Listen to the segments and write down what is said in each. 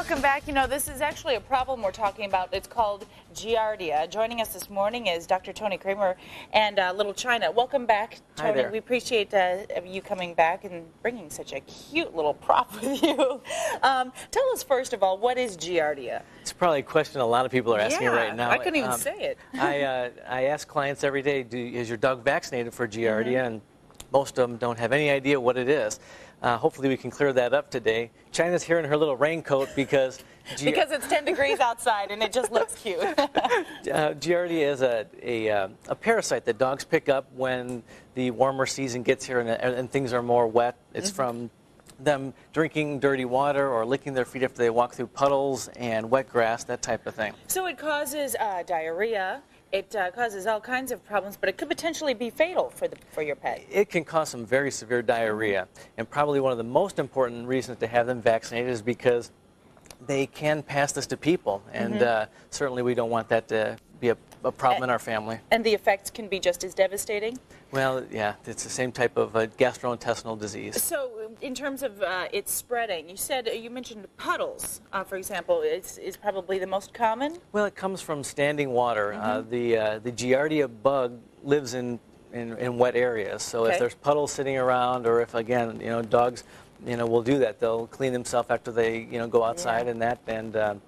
Welcome back. You know, this is actually a problem we're talking about. It's called Giardia. Joining us this morning is Dr. Tony Kremer and Little China. Welcome back, Tony. Hi there. We appreciate you coming back and bringing such a cute little prop with you. Tell us, first of all, what is Giardia? It's probably a question a lot of people are asking right now. I couldn't even say it. I ask clients every day, is your dog vaccinated for Giardia? And most of them don't have any idea what it is. Hopefully we can clear that up today. China's here in her little raincoat because it's 10 degrees outside and it just looks cute. Giardia is a parasite that dogs pick up when the warmer season gets here and things are more wet. It's from them drinking dirty water or licking their feet after they walk through puddles and wet grass, that type of thing. So it causes diarrhea. It causes all kinds of problems, but it could potentially be fatal for your pet. It can cause some very severe diarrhea, and probably one of the most important reasons to have them vaccinated is because they can pass this to people, and certainly we don't want that to be a problem in our family. And the effects can be just as devastating? Well, yeah, it's the same type of gastrointestinal disease. So in terms of its spreading, you mentioned puddles, for example, is probably the most common? Well, it comes from standing water. The Giardia bug lives in wet areas, so if there's puddles sitting around, or if, again, dogs will do that. They'll clean themselves after they go outside and that, and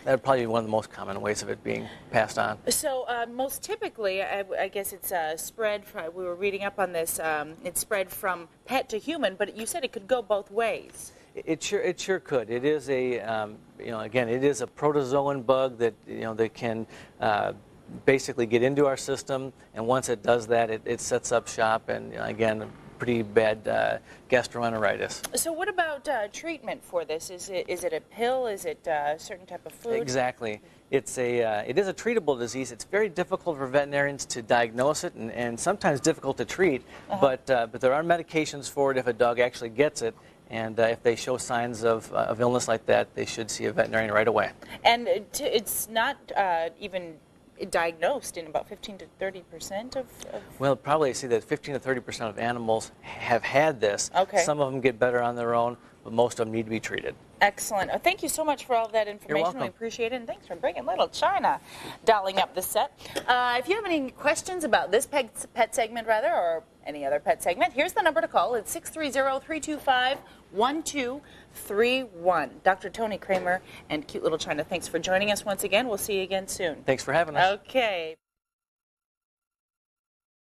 that would probably be one of the most common ways of it being passed on. So most typically, I guess it's spread, we were reading up on this, it's spread from pet to human, but you said it could go both ways. It sure could. It is again, it is a protozoan bug that, that can basically get into our system, and once it does that, it sets up shop, and again, pretty bad gastroenteritis. So what about treatment for this? Is it a pill? Is it a certain type of food? Exactly. It is a treatable disease. It's very difficult for veterinarians to diagnose it, and sometimes difficult to treat, but there are medications for it if a dog actually gets it, and if they show signs of illness like that, they should see a veterinarian right away. And it's not even diagnosed in about 15 to 30% of... Well, probably see that 15 to 30% of animals have had this. Okay. Some of them get better on their own, but most of them need to be treated. Excellent. Thank you so much for all that information. You're welcome. We appreciate it, and thanks for bringing Little China dolling up the set. If you have any questions about this pet segment, or any other pet segment, here's the number to call. It's 630-325-1231. Dr. Tony Kremer and Cute Little China, thanks for joining us once again. We'll see you again soon. Thanks for having us. Okay.